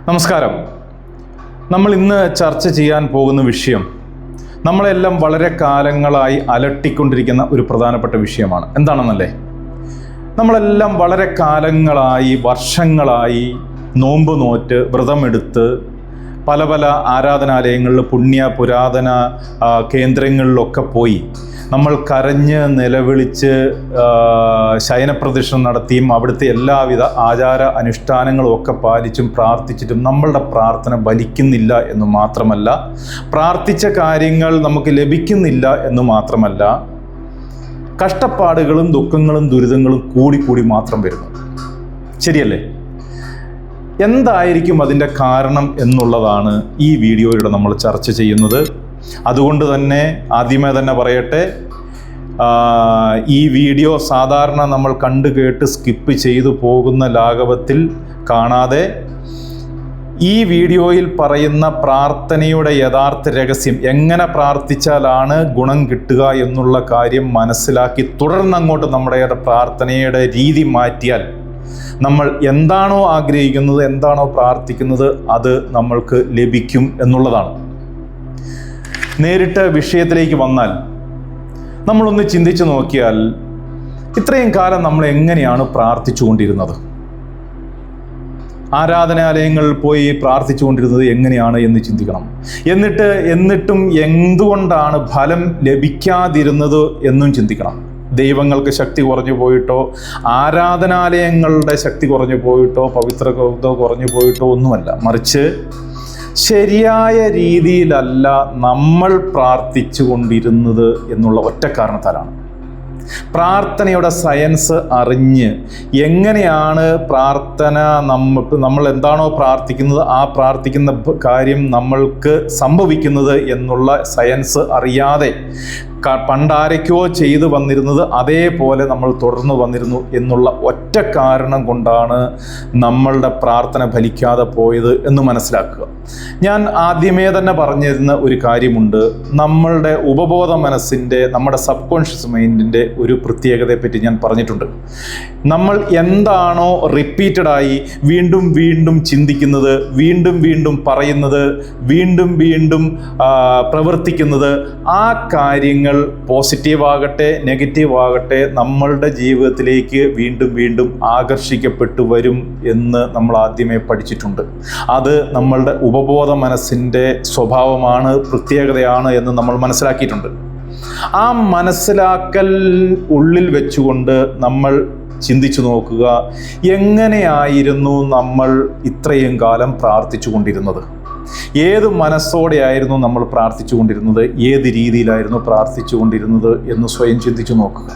നമസ്കാരം. നമ്മൾ ഇന്ന് ചർച്ച ചെയ്യാൻ പോകുന്ന വിഷയം നമ്മളെല്ലാം വളരെ കാലങ്ങളായി അലട്ടിക്കൊണ്ടിരിക്കുന്ന ഒരു പ്രധാനപ്പെട്ട വിഷയമാണ്. എന്താണെന്നല്ലേ, നമ്മളെല്ലാം വളരെ കാലങ്ങളായി, വർഷങ്ങളായി നോമ്പ് നോറ്റ് വ്രതമെടുത്ത് പല പല ആരാധനാലയങ്ങളിൽ, പുരാതന കേന്ദ്രങ്ങളിലൊക്കെ പോയി നമ്മൾ കരഞ്ഞ് നിലവിളിച്ച് ശയനപ്രദക്ഷിണം നടത്തിയും അവിടുത്തെ എല്ലാവിധ ആചാര അനുഷ്ഠാനങ്ങളും ഒക്കെ പാലിച്ചും പ്രാർത്ഥിച്ചിട്ടും നമ്മളുടെ പ്രാർത്ഥന ഫലിക്കുന്നില്ല എന്ന് മാത്രമല്ല, പ്രാർത്ഥിച്ച കാര്യങ്ങൾ നമുക്ക് ലഭിക്കുന്നില്ല എന്ന് മാത്രമല്ല, കഷ്ടപ്പാടുകളും ദുഃഖങ്ങളും ദുരിതങ്ങളും കൂടി മാത്രം വരുന്നു. ശരിയല്ലേ? എന്തായിരിക്കും അതിൻ്റെ കാരണം എന്നുള്ളതാണ് ഈ വീഡിയോയിലൂടെ നമ്മൾ ചർച്ച ചെയ്യുന്നത്. അതുകൊണ്ട് തന്നെ ആദ്യമേ തന്നെ പറയട്ടെ, ഈ വീഡിയോ സാധാരണ നമ്മൾ കണ്ടു കേട്ട് സ്കിപ്പ് ചെയ്തു പോകുന്ന ലാഘവത്തിൽ കാണാതെ ഈ വീഡിയോയിൽ പറയുന്ന പ്രാർത്ഥനയുടെ യഥാർത്ഥ രഹസ്യം, എങ്ങനെ പ്രാർത്ഥിച്ചാലാണ് ഗുണം കിട്ടുക എന്നുള്ള കാര്യം മനസ്സിലാക്കി തുടർന്നങ്ങോട്ട് നമ്മുടെ പ്രാർത്ഥനയുടെ രീതി മാറ്റിയാൽ നമ്മൾ എന്താണോ ആഗ്രഹിക്കുന്നത്, എന്താണോ പ്രാർത്ഥിക്കുന്നത്, അത് നമ്മൾക്ക് ലഭിക്കും എന്നുള്ളതാണ്. നേരിട്ട് വിഷയത്തിലേക്ക് വന്നാൽ, നമ്മളൊന്ന് ചിന്തിച്ചു നോക്കിയാൽ ഇത്രയും കാലം നമ്മൾ എങ്ങനെയാണ് പ്രാർത്ഥിച്ചുകൊണ്ടിരുന്നത്? ആരാധനാലയങ്ങളിൽ പോയി പ്രാർത്ഥിച്ചുകൊണ്ടിരുന്നത് എങ്ങനെയാണ് എന്ന് ചിന്തിക്കണം. എന്നിട്ടും എന്തുകൊണ്ടാണ് ഫലം ലഭിക്കാതിരുന്നത് എന്നും ചിന്തിക്കണം. ദൈവങ്ങൾക്ക് ശക്തി കുറഞ്ഞു പോയിട്ടോ, ആരാധനാലയങ്ങളുടെ ശക്തി കുറഞ്ഞു പോയിട്ടോ, പവിത്രത കുറഞ്ഞു പോയിട്ടോ ഒന്നുമല്ല, മറിച്ച് ശരിയായ രീതിയിലല്ല നമ്മൾ പ്രാർത്ഥിച്ചു കൊണ്ടിരുന്നത് എന്നുള്ള ഒറ്റ കാരണത്താലാണ്. പ്രാർത്ഥനയുടെ സയൻസ് അറിഞ്ഞ് എങ്ങനെയാണ് പ്രാർത്ഥന, നമ്മൾ എന്താണോ പ്രാർത്ഥിക്കുന്നത് ആ പ്രാർത്ഥിക്കുന്ന കാര്യം നമ്മൾക്ക് സംഭവിക്കുന്നത് എന്നുള്ള സയൻസ് അറിയാതെ പണ്ടാരൊക്കെയോ ചെയ്തു വന്നിരുന്നത് അതേപോലെ നമ്മൾ തുടർന്ന് വന്നിരുന്നു എന്നുള്ള ഒറ്റ കാരണം കൊണ്ടാണ് നമ്മളുടെ പ്രാർത്ഥന ഫലിക്കാതെ പോയത് എന്ന് മനസ്സിലാക്കുക. ഞാൻ ആദ്യമേ തന്നെ പറഞ്ഞിരുന്ന ഒരു കാര്യമുണ്ട്. നമ്മളുടെ ഉപബോധ മനസ്സിൻ്റെ, നമ്മുടെ സബ് കോൺഷ്യസ് മൈൻഡിൻ്റെ ഒരു പ്രത്യേകതയെപ്പറ്റി ഞാൻ പറഞ്ഞിട്ടുണ്ട്. നമ്മൾ എന്താണോ റിപ്പീറ്റഡായി വീണ്ടും ചിന്തിക്കുന്നത്, വീണ്ടും പറയുന്നത്, വീണ്ടും പ്രവർത്തിക്കുന്നത്, ആ കാര്യങ്ങൾ പോസിറ്റീവ് ആകട്ടെ നെഗറ്റീവ് ആകട്ടെ നമ്മളുടെ ജീവിതത്തിലേക്ക് വീണ്ടും ആകർഷിക്കപ്പെട്ടു വരും എന്ന് നമ്മൾ ആദ്യമേ പഠിച്ചിട്ടുണ്ട്. അത് നമ്മളുടെ ഉപബോധ മനസ്സിൻ്റെ സ്വഭാവമാണ്, പ്രത്യേകതയാണ് എന്ന് നമ്മൾ മനസ്സിലാക്കിയിട്ടുണ്ട്. ആ മനസ്സിലാക്കൽ ഉള്ളിൽ വെച്ചുകൊണ്ട് നമ്മൾ ചിന്തിച്ചു നോക്കുക, എങ്ങനെയായിരുന്നു നമ്മൾ ഇത്രയും കാലം പ്രാർത്ഥിച്ചു കൊണ്ടിരുന്നത്? ഏത് മനസ്സോടെയായിരുന്നു നമ്മൾ പ്രാർത്ഥിച്ചു കൊണ്ടിരുന്നത്? ഏത് രീതിയിലായിരുന്നു പ്രാർത്ഥിച്ചു കൊണ്ടിരുന്നത് എന്ന് സ്വയം ചിന്തിച്ചു നോക്കുക.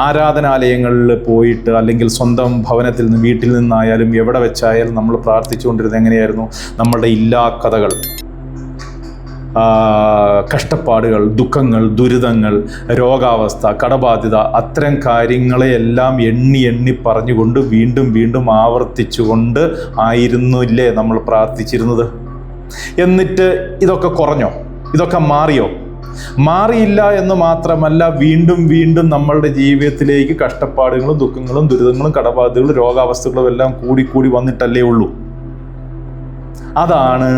ആരാധനാലയങ്ങളിൽ പോയിട്ട്, അല്ലെങ്കിൽ സ്വന്തം ഭവനത്തിൽ നിന്ന്, വീട്ടിൽ നിന്നായാലും എവിടെ വെച്ചായാലും നമ്മൾ പ്രാർത്ഥിച്ചു കൊണ്ടിരുന്നത് എങ്ങനെയായിരുന്നു? നമ്മളുടെ ഇല്ലാ കഥകൾ, കഷ്ടപ്പാടുകൾ, ദുഃഖങ്ങൾ, ദുരിതങ്ങൾ, രോഗാവസ്ഥ, കടബാധ്യത, അത്തരം കാര്യങ്ങളെയെല്ലാം എണ്ണി പറഞ്ഞുകൊണ്ട് വീണ്ടും ആവർത്തിച്ചുകൊണ്ട് ആയിരുന്നില്ലേ നമ്മൾ പ്രാർത്ഥിച്ചിരുന്നത്? എന്നിട്ട് ഇതൊക്കെ കുറഞ്ഞോ? ഇതൊക്കെ മാറിയോ? മാറിയില്ല എന്ന് മാത്രമല്ല, വീണ്ടും നമ്മളുടെ ജീവിതത്തിലേക്ക് കഷ്ടപ്പാടുകളും ദുഃഖങ്ങളും ദുരിതങ്ങളും കടബാധ്യതകളും രോഗാവസ്ഥകളും എല്ലാം കൂടി വന്നിട്ടല്ലേ ഉള്ളൂ. അതാണ്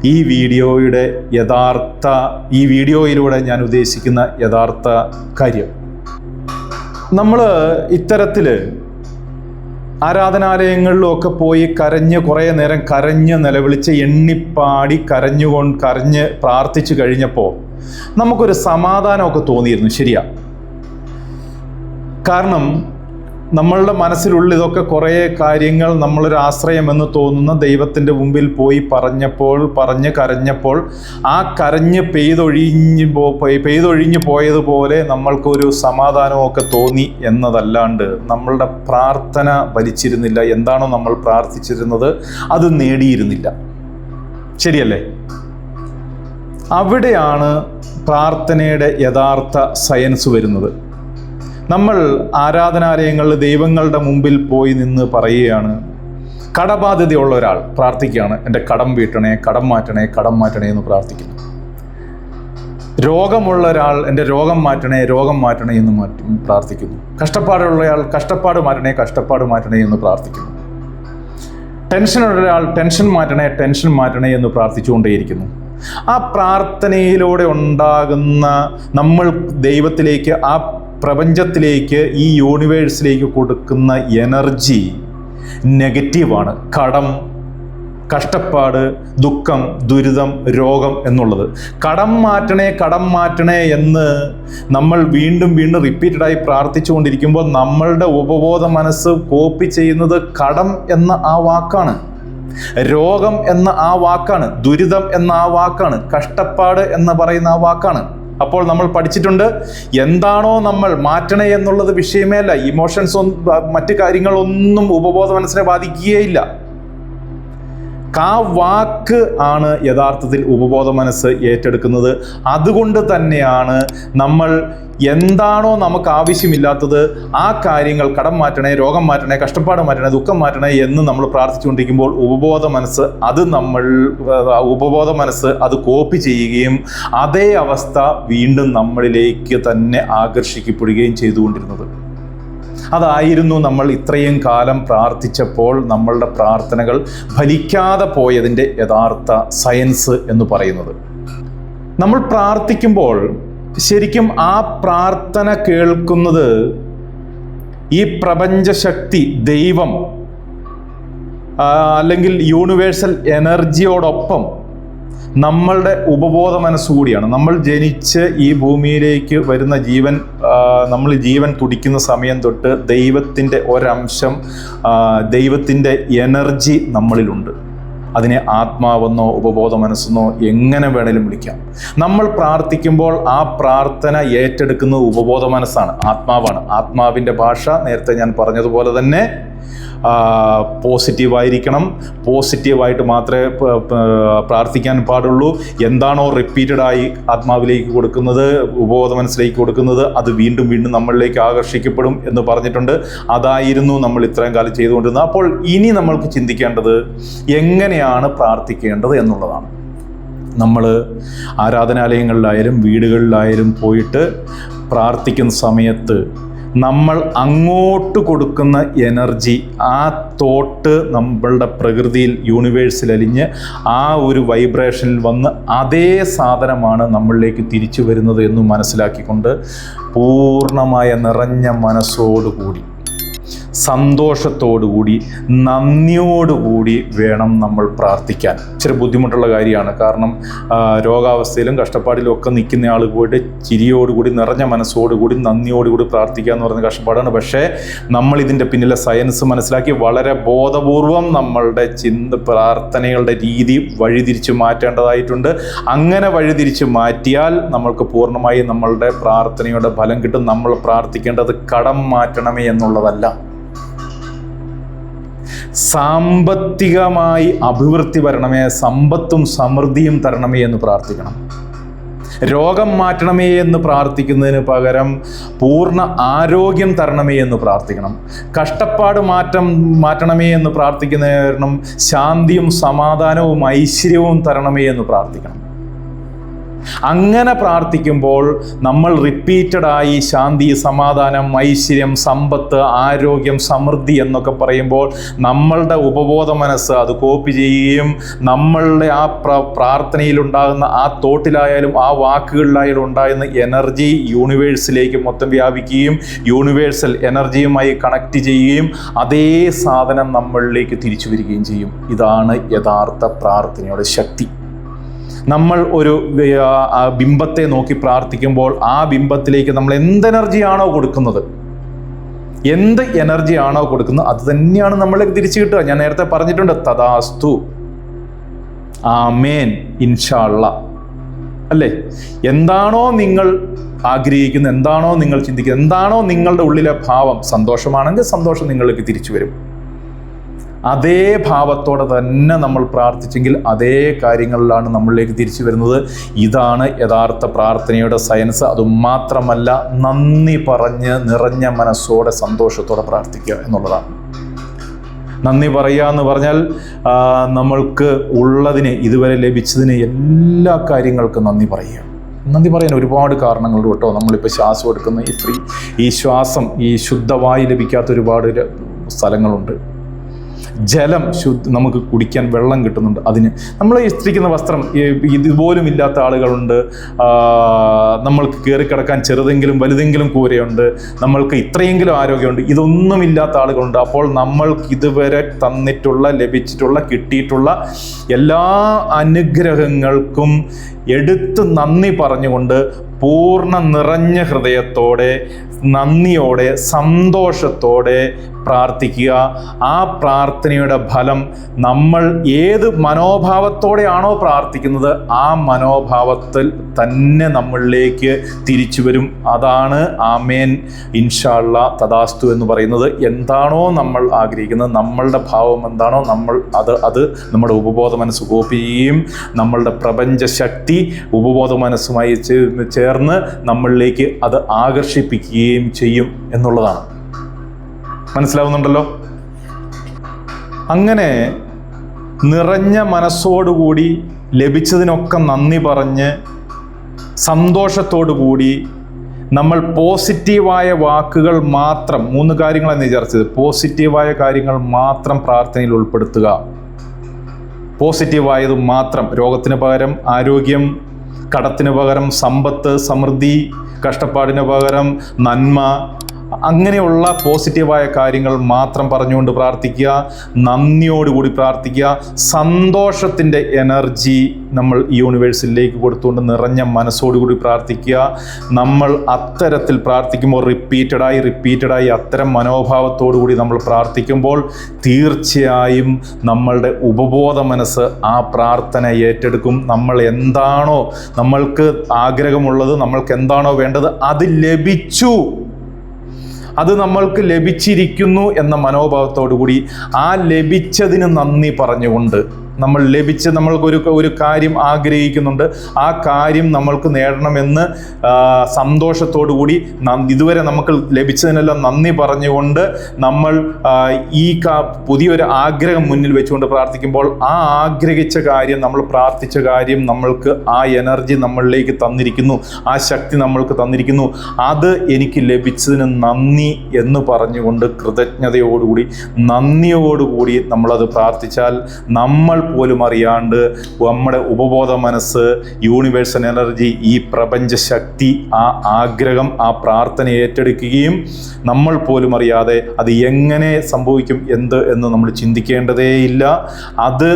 ഈ വീഡിയോയിലൂടെ ഞാൻ ഉദ്ദേശിക്കുന്ന യഥാർത്ഥ കാര്യം. നമ്മൾ ഇത്തരത്തിൽ ആരാധനാലയങ്ങളിലൊക്കെ പോയി കുറേ നേരം കരഞ്ഞ് നിലവിളിച്ച് കരഞ്ഞ് പ്രാർത്ഥിച്ചു കഴിഞ്ഞപ്പോൾ നമുക്കൊരു സമാധാനമൊക്കെ തോന്നിയിരുന്നു. ശരിയാ. കാരണം നമ്മളുടെ മനസ്സിലുള്ള ഇതൊക്കെ കുറേ കാര്യങ്ങൾ നമ്മളൊരു ആശ്രയമെന്ന് തോന്നുന്ന ദൈവത്തിൻ്റെ മുമ്പിൽ പോയി പറഞ്ഞ് കരഞ്ഞപ്പോൾ ആ കരഞ്ഞ് പെയ്തൊഴിഞ്ഞു പോയതുപോലെ നമ്മൾക്കൊരു സമാധാനമൊക്കെ തോന്നി എന്നതല്ലാണ്ട് നമ്മളുടെ പ്രാർത്ഥന ഫലിച്ചിരുന്നില്ല. എന്താണോ നമ്മൾ പ്രാർത്ഥിച്ചിരുന്നത് അത് നേടിയിരുന്നില്ല. ശരിയല്ലേ? അവിടെയാണ് പ്രാർത്ഥനയുടെ യഥാർത്ഥ സയൻസ് വരുന്നത്. നമ്മൾ ആരാധനാലയങ്ങളിൽ ദൈവങ്ങളുടെ മുമ്പിൽ പോയി നിന്ന് പറയുകയാണ്. കടബാധ്യതയുള്ള ഒരാൾ പ്രാർത്ഥിക്കുകയാണ്, എൻ്റെ കടം വീട്ടണേ, കടം മാറ്റണേ എന്ന് പ്രാർത്ഥിക്കുന്നു. രോഗമുള്ള ഒരാൾ എൻ്റെ രോഗം മാറ്റണേ എന്ന് പ്രാർത്ഥിക്കുന്നു. കഷ്ടപ്പാടുള്ളയാൾ കഷ്ടപ്പാട് മാറ്റണേ എന്ന് പ്രാർത്ഥിക്കുന്നു. ടെൻഷനുള്ള ഒരാൾ ടെൻഷൻ മാറ്റണേ എന്ന് പ്രാർത്ഥിച്ചുകൊണ്ടേയിരിക്കുന്നു. ആ പ്രാർത്ഥനയിലൂടെ ഉണ്ടാകുന്ന നമ്മൾ ദൈവത്തിലേക്ക്, ആ പ്രപഞ്ചത്തിലേക്ക്, ഈ യൂണിവേഴ്സിലേക്ക് കൊടുക്കുന്ന എനർജി നെഗറ്റീവാണ്. കടം, കഷ്ടപ്പാട്, ദുഃഖം, ദുരിതം, രോഗം എന്നുള്ളത്. കടം മാറ്റണേ എന്ന് നമ്മൾ വീണ്ടും റിപ്പീറ്റഡായി പ്രാർത്ഥിച്ചുകൊണ്ടിരിക്കുമ്പോൾ നമ്മളുടെ ഉപബോധ മനസ്സ് കോപ്പി ചെയ്യുന്നത് കടം എന്ന ആ വാക്കാണ്, രോഗം എന്ന ആ വാക്കാണ്, ദുരിതം എന്ന ആ വാക്കാണ്, കഷ്ടപ്പാട് എന്ന് പറയുന്ന ആ വാക്കാണ്. അപ്പോൾ നമ്മൾ പഠിച്ചിട്ടുണ്ട്, എന്താണോ നമ്മൾ മാറ്റണേ എന്നുള്ളത് വിഷയമേ അല്ല. ഇമോഷൻസ് മറ്റു കാര്യങ്ങളൊന്നും ഉപബോധ മനസ്സിനെ ബാധിക്കുകയില്ല. ആ വാക്ക് ആണ് യഥാർത്ഥത്തിൽ ഉപബോധ മനസ്സ് ഏറ്റെടുക്കുന്നത്. അതുകൊണ്ട് തന്നെയാണ് നമ്മൾ എന്താണോ നമുക്ക് ആവശ്യമില്ലാത്തത്, ആ കാര്യങ്ങൾ, കടം മാറ്റണേ, രോഗം മാറ്റണേ, കഷ്ടപ്പാട് മാറ്റണേ, ദുഃഖം മാറ്റണേ എന്ന് നമ്മൾ പ്രാർത്ഥിച്ചുകൊണ്ടിരിക്കുമ്പോൾ ഉപബോധ മനസ്സ് അത് കോപ്പി ചെയ്യുകയും അതേ അവസ്ഥ വീണ്ടും നമ്മളിലേക്ക് തന്നെ ആകർഷിക്കപ്പെടുകയും ചെയ്തുകൊണ്ടിരുന്നത്. അതായിരുന്നു നമ്മൾ ഇത്രയും കാലം പ്രാർത്ഥിച്ചപ്പോൾ നമ്മളുടെ പ്രാർത്ഥനകൾ ഫലിക്കാതെ പോയതിൻ്റെ യഥാർത്ഥ സയൻസ് എന്ന് പറയുന്നത്. നമ്മൾ പ്രാർത്ഥിക്കുമ്പോൾ ശരിക്കും ആ പ്രാർത്ഥന കേൾക്കുന്നത് ഈ പ്രപഞ്ചശക്തി, ദൈവം, അല്ലെങ്കിൽ യൂണിവേഴ്സൽ എനർജിയോടൊപ്പം നമ്മളുടെ ഉപബോധ മനസ്സുകൂടിയാണ്. നമ്മൾ ജനിച്ച് ഈ ഭൂമിയിലേക്ക് വരുന്ന നമ്മൾ ജീവൻ തുടിക്കുന്ന സമയം തൊട്ട് ദൈവത്തിൻ്റെ ഒരംശം, ദൈവത്തിൻ്റെ എനർജി നമ്മളിലുണ്ട്. അതിനെ ആത്മാവെന്നോ ഉപബോധ മനസ്സെന്നോ എങ്ങനെ വേണേലും വിളിക്കാം. നമ്മൾ പ്രാർത്ഥിക്കുമ്പോൾ ആ പ്രാർത്ഥന ഏറ്റെടുക്കുന്നത് ഉപബോധ മനസ്സാണ്, ആത്മാവാണ്. ആത്മാവിൻ്റെ ഭാഷ നേരത്തെ ഞാൻ പറഞ്ഞതുപോലെ തന്നെ പോസിറ്റീവായിരിക്കണം. പോസിറ്റീവായിട്ട് മാത്രമേ പ്രാർത്ഥിക്കാൻ പാടുള്ളൂ. എന്താണോ റിപ്പീറ്റഡായി ആത്മാവിലേക്ക് കൊടുക്കുന്നത്, ഉപബോധ മനസ്സിലേക്ക് കൊടുക്കുന്നത്, അത് വീണ്ടും നമ്മളിലേക്ക് ആകർഷിക്കപ്പെടും എന്ന് പറഞ്ഞിട്ടുണ്ട്. അതായിരുന്നു നമ്മൾ ഇത്രയും കാലം ചെയ്തുകൊണ്ടിരുന്നത്. അപ്പോൾ ഇനി നമ്മൾക്ക് ചിന്തിക്കേണ്ടത് എങ്ങനെയാണ് പ്രാർത്ഥിക്കേണ്ടത് എന്നുള്ളതാണ്. നമ്മൾ ആരാധനാലയങ്ങളിലായാലും വീടുകളിലായാലും പോയിട്ട് പ്രാർത്ഥിക്കുന്ന സമയത്ത് നമ്മൾ അങ്ങോട്ട് കൊടുക്കുന്ന എനർജി, ആ തോട്ട് നമ്മളുടെ പ്രകൃതിയിൽ, യൂണിവേഴ്സിൽ അലിഞ്ഞ് ആ ഒരു വൈബ്രേഷനിൽ വന്ന് അതേ സാധനമാണ് നമ്മളിലേക്ക് തിരിച്ചു വരുന്നത് എന്ന് മനസ്സിലാക്കിക്കൊണ്ട് പൂർണ്ണമായ നിറഞ്ഞ മനസ്സോടുകൂടി, സന്തോഷത്തോടുകൂടി, നന്ദിയോടുകൂടി വേണം നമ്മൾ പ്രാർത്ഥിക്കാൻ. ഇച്ചിരി ബുദ്ധിമുട്ടുള്ള കാര്യമാണ്. കാരണം രോഗാവസ്ഥയിലും കഷ്ടപ്പാടിലും ഒക്കെ നിൽക്കുന്ന ആൾ പോയിട്ട് ചിരിയോടുകൂടി, നിറഞ്ഞ മനസ്സോടുകൂടി, നന്ദിയോടുകൂടി പ്രാർത്ഥിക്കുക എന്ന് പറയുന്ന കഷ്ടപ്പാടാണ്. പക്ഷേ നമ്മൾ ഇതിൻ്റെ പിന്നിലെ സയൻസ് മനസ്സിലാക്കി വളരെ ബോധപൂർവം നമ്മളുടെ പ്രാർത്ഥനകളുടെ രീതി വഴിതിരിച്ച് മാറ്റേണ്ടതായിട്ടുണ്ട്. അങ്ങനെ വഴിതിരിച്ച് മാറ്റിയാൽ നമ്മൾക്ക് പൂർണ്ണമായി നമ്മളുടെ പ്രാർത്ഥനയുടെ ഫലം കിട്ടും. നമ്മൾ പ്രാർത്ഥിക്കേണ്ടത് കടം മാറ്റണമേ എന്നുള്ളതല്ല, സാമ്പത്തികമായി അഭിവൃദ്ധി വരണമേ, സമ്പത്തും സമൃദ്ധിയും തരണമേ എന്ന് പ്രാർത്ഥിക്കണം. രോഗം മാറ്റണമേ എന്ന് പ്രാർത്ഥിക്കുന്നതിന് പകരം പൂർണ്ണ ആരോഗ്യം തരണമേ എന്ന് പ്രാർത്ഥിക്കണം. കഷ്ടപ്പാട് മാറ്റണമേ എന്ന് പ്രാർത്ഥിക്കുന്നതിന് കാരണം ശാന്തിയും സമാധാനവും ഐശ്വര്യവും തരണമേ എന്ന് പ്രാർത്ഥിക്കണം. അങ്ങനെ പ്രാർത്ഥിക്കുമ്പോൾ നമ്മൾ റിപ്പീറ്റഡായി ശാന്തി, സമാധാനം, ഐശ്വര്യം, സമ്പത്ത്, ആരോഗ്യം, സമൃദ്ധി എന്നൊക്കെ പറയുമ്പോൾ നമ്മളുടെ ഉപബോധ മനസ്സ് അത് കോപ്പി ചെയ്യുകയും നമ്മളുടെ ആ പ്രാർത്ഥനയിലുണ്ടാകുന്ന ആ തോട്ടിലായാലും ആ വാക്കുകളിലായാലും ഉണ്ടാകുന്ന എനർജി യൂണിവേഴ്സിലേക്ക് മൊത്തം വ്യാപിക്കുകയും യൂണിവേഴ്സൽ എനർജിയുമായി കണക്ട് ചെയ്യുകയും അതേ സാധനം നമ്മളിലേക്ക് തിരിച്ചു വരികയും ചെയ്യും. ഇതാണ് യഥാർത്ഥ പ്രാർത്ഥനയുടെ ശക്തി. നമ്മൾ ഒരു ബിംബത്തെ നോക്കി പ്രാർത്ഥിക്കുമ്പോൾ ആ ബിംബത്തിലേക്ക് നമ്മൾ എന്ത് എനർജിയാണോ കൊടുക്കുന്നത്, അത് തന്നെയാണ് നമ്മളിലേക്ക് തിരിച്ചു കിട്ടുക. ഞാൻ നേരത്തെ പറഞ്ഞിട്ടുണ്ട്, തഥാസ്തു, ആമേൻ, ഇൻഷാ അല്ലാഹ്, അല്ലേ? എന്താണോ നിങ്ങൾ ആഗ്രഹിക്കുന്നത്, എന്താണോ നിങ്ങൾ ചിന്തിക്കുന്നത്, എന്താണോ നിങ്ങളുടെ ഉള്ളിലെ ഭാവം, സന്തോഷമാണെങ്കിൽ സന്തോഷം നിങ്ങളിലേക്ക് തിരിച്ചു വരും. അതേ ഭാവത്തോടെ തന്നെ നമ്മൾ പ്രാർത്ഥിച്ചെങ്കിൽ അതേ കാര്യങ്ങളിലാണ് നമ്മളിലേക്ക് തിരിച്ചു വരുന്നത്. ഇതാണ് യഥാർത്ഥ പ്രാർത്ഥനയുടെ സയൻസ്. അതുമാത്രമല്ല, നന്ദി പറഞ്ഞ് നിറഞ്ഞ മനസ്സോടെ സന്തോഷത്തോടെ പ്രാർത്ഥിക്കുക എന്നുള്ളതാണ്. നന്ദി പറയുക എന്ന് പറഞ്ഞാൽ നമ്മൾക്ക് ഉള്ളതിന്, ഇതുവരെ ലഭിച്ചതിന് എല്ലാ കാര്യങ്ങൾക്കും നന്ദി പറയുക. നന്ദി പറയാൻ ഒരുപാട് കാരണങ്ങളുണ്ട് കേട്ടോ. നമ്മളിപ്പോൾ ശ്വാസം എടുക്കുന്ന ഈ ശ്വാസം, ഈ ശുദ്ധവായു ലഭിക്കാത്ത ഒരുപാട് സ്ഥലങ്ങളുണ്ട്. ജലം നമുക്ക് കുടിക്കാൻ വെള്ളം കിട്ടുന്നുണ്ട്. അതിന് നമ്മൾ ഇസ്ത്രിക്കുന്ന വസ്ത്രം ഇതുപോലും ഇല്ലാത്ത ആളുകളുണ്ട്. നമ്മൾക്ക് കയറിക്കിടക്കാൻ ചെറുതെങ്കിലും വലുതെങ്കിലും കൂരയുണ്ട്. നമ്മൾക്ക് ഇത്രയെങ്കിലും ആരോഗ്യമുണ്ട്. ഇതൊന്നുമില്ലാത്ത ആളുകളുണ്ട്. അപ്പോൾ നമ്മൾക്ക് ഇതുവരെ ലഭിച്ചിട്ടുള്ള കിട്ടിയിട്ടുള്ള എല്ലാ അനുഗ്രഹങ്ങൾക്കും എടുത്ത് നന്ദി പറഞ്ഞുകൊണ്ട് പൂർണ്ണ നിറഞ്ഞ ഹൃദയത്തോടെ, നന്ദിയോടെ, സന്തോഷത്തോടെ പ്രാർത്ഥിക്കുക. ആ പ്രാർത്ഥനയുടെ ഫലം നമ്മൾ ഏത് മനോഭാവത്തോടെയാണോ പ്രാർത്ഥിക്കുന്നത് ആ മനോഭാവത്തിൽ തന്നെ നമ്മളിലേക്ക് തിരിച്ചു വരും. അതാണ് ആമേൻ ഇൻഷാ അല്ലാഹ് തദാസ്തു എന്ന് പറയുന്നത്. എന്താണോ നമ്മൾ ആഗ്രഹിക്കുന്നത്, നമ്മളുടെ ഭാവം എന്താണോ അത് നമ്മുടെ ഉപബോധ മനസ്സ് കോപ്പി ചെയ്യും. നമ്മളുടെ പ്രപഞ്ച ശക്തി ഉപബോധ മനസ്സുമായി ചേർന്ന് നമ്മളിലേക്ക് അത് ആകർഷിപ്പിക്കുകയും ചെയ്യും എന്നുള്ളതാണ്. മനസ്സിലാവുന്നുണ്ടല്ലോ? അങ്ങനെ നിറഞ്ഞ മനസ്സോടുകൂടി ലഭിച്ചതിനൊക്കെ നന്ദി പറഞ്ഞ് സന്തോഷത്തോടു കൂടി നമ്മൾ പോസിറ്റീവായ വാക്കുകൾ മാത്രം, 3 കാര്യങ്ങളാണ് വിചാരിച്ചത്. പോസിറ്റീവായ കാര്യങ്ങൾ മാത്രം പ്രാർത്ഥനയിൽ ഉൾപ്പെടുത്തുക. പോസിറ്റീവായത് മാത്രം. രോഗത്തിന് പകരം ആരോഗ്യം, കടത്തിന് പകരം സമ്പത്ത്, സമൃദ്ധി, കഷ്ടപ്പാടിന് പകരം നന്മ, അങ്ങനെയുള്ള പോസിറ്റീവായ കാര്യങ്ങൾ മാത്രം പറഞ്ഞുകൊണ്ട് പ്രാർത്ഥിക്കുക. നന്ദിയോടുകൂടി പ്രാർത്ഥിക്കുക. സന്തോഷത്തിൻ്റെ എനർജി നമ്മൾ യൂണിവേഴ്സിലേക്ക് കൊടുത്തുകൊണ്ട് നിറഞ്ഞ മനസ്സോടുകൂടി പ്രാർത്ഥിക്കുക. നമ്മൾ അത്തരത്തിൽ പ്രാർത്ഥിക്കുമ്പോൾ റിപ്പീറ്റഡായി അത്തരം മനോഭാവത്തോടുകൂടി നമ്മൾ പ്രാർത്ഥിക്കുമ്പോൾ തീർച്ചയായും നമ്മളുടെ ഉപബോധ മനസ്സ് ആ പ്രാർത്ഥന ഏറ്റെടുക്കും. നമ്മൾ എന്താണോ നമ്മൾക്ക് ആഗ്രഹമുള്ളത്, നമ്മൾക്ക് എന്താണോ വേണ്ടത്, അത് ലഭിച്ചു, അത് നമ്മൾക്ക് ലഭിച്ചിരിക്കുന്നു എന്ന മനോഭാവത്തോടു കൂടി ആ ലഭിച്ചതിന് നന്ദി പറഞ്ഞുകൊണ്ട് നമ്മൾക്ക് ഒരു കാര്യം ആഗ്രഹിക്കുന്നുണ്ട്, ആ കാര്യം നമ്മൾക്ക് നേടണമെന്ന് സന്തോഷത്തോടു കൂടി ഇതുവരെ നമുക്ക് ലഭിച്ചതിനെല്ലാം നന്ദി പറഞ്ഞുകൊണ്ട് നമ്മൾ ഈ പുതിയൊരു ആഗ്രഹം മുന്നിൽ വെച്ചുകൊണ്ട് പ്രാർത്ഥിക്കുമ്പോൾ ആ ആഗ്രഹിച്ച കാര്യം, നമ്മൾ പ്രാർത്ഥിച്ച കാര്യം നമ്മൾക്ക് ആ എനർജി നമ്മളിലേക്ക് തന്നിരിക്കുന്നു, ആ ശക്തി നമ്മൾക്ക് തന്നിരിക്കുന്നു. അത് എനിക്ക് ലഭിച്ചതിന് നന്ദി എന്ന് പറഞ്ഞുകൊണ്ട് കൃതജ്ഞതയോടുകൂടി, നന്ദിയോടുകൂടി നമ്മളത് പ്രാർത്ഥിച്ചാൽ നമ്മൾ പോലും അറിയാണ്ട് നമ്മുടെ ഉപബോധ മനസ്സ്, യൂണിവേഴ്സൽ എനർജി, ഈ പ്രപഞ്ച ശക്തി ആ ആഗ്രഹം, ആ പ്രാർത്ഥന ഏറ്റെടുക്കുകയും നമ്മൾ പോലും അറിയാതെ അത് എങ്ങനെ സംഭവിക്കും എന്ന് നമ്മൾ ചിന്തിക്കേണ്ടതേയില്ല. അത്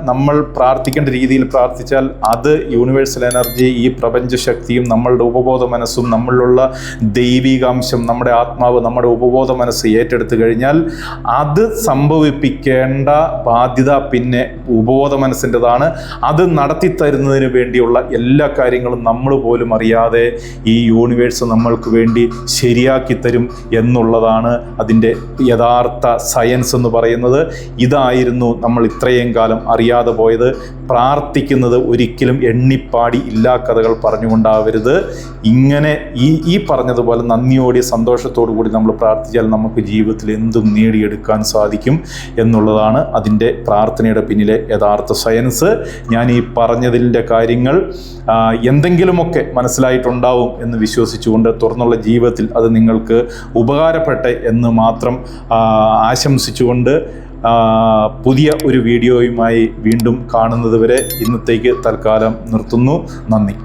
നമ്മൾ പ്രാർത്ഥിക്കേണ്ട രീതിയിൽ പ്രാർത്ഥിച്ചാൽ അത് യൂണിവേഴ്സൽ എനർജി, ഈ പ്രപഞ്ച ശക്തിയും നമ്മളുടെ ഉപബോധ മനസ്സും നമ്മളിലുള്ള ദൈവികാംശം, നമ്മുടെ ആത്മാവ്, നമ്മുടെ ഉപബോധ മനസ്സ് ഏറ്റെടുത്തു കഴിഞ്ഞാൽ അത് സംഭവിപ്പിക്കേണ്ട ബാധ്യത പിന്നെ ഉപബോധ മനസ്സിൻ്റെതാണ്. അത് നടത്തിത്തരുന്നതിന് വേണ്ടിയുള്ള എല്ലാ കാര്യങ്ങളും നമ്മൾ പോലും അറിയാതെ ഈ യൂണിവേഴ്സ് നമ്മൾക്ക് വേണ്ടി ശരിയാക്കി തരും എന്നുള്ളതാണ് അതിൻ്റെ യഥാർത്ഥ സയൻസ് എന്ന് പറയുന്നത്. ഇതായിരുന്നു നമ്മൾ ഇത്രയും കാലം അറിയാതെ പോയത്. പ്രാർത്ഥിക്കുന്നത് ഒരിക്കലും എണ്ണിപ്പാടി ഇല്ലാ കഥകൾ പറഞ്ഞുകൊണ്ടാവരുത്. ഇങ്ങനെ ഈ പറഞ്ഞതുപോലെ നന്ദിയോടെ സന്തോഷത്തോടു കൂടി നമ്മൾ പ്രാർത്ഥിച്ചാൽ നമുക്ക് ജീവിതത്തിൽ എന്തും നേടിയെടുക്കാൻ സാധിക്കും എന്നുള്ളതാണ് അതിൻ്റെ പ്രാർത്ഥനയുടെ പിന്നിലെ യഥാർത്ഥ സയൻസ്. ഞാൻ ഈ പറഞ്ഞതിൻ്റെ കാര്യങ്ങൾ എന്തെങ്കിലുമൊക്കെ മനസ്സിലായിട്ടുണ്ടാവും എന്ന് വിശ്വസിച്ചുകൊണ്ട് തുറന്നുള്ള ജീവിതത്തിൽ അത് നിങ്ങൾക്ക് ഉപകാരപ്പെട്ടെ എന്ന് മാത്രം ആശംസിച്ചുകൊണ്ട് പുതിയ ഒരു വീഡിയോയുമായി വീണ്ടും കാണുന്നത് വരെ ഇന്നത്തേക്ക് തൽക്കാലം നിർത്തുന്നു. നന്ദി.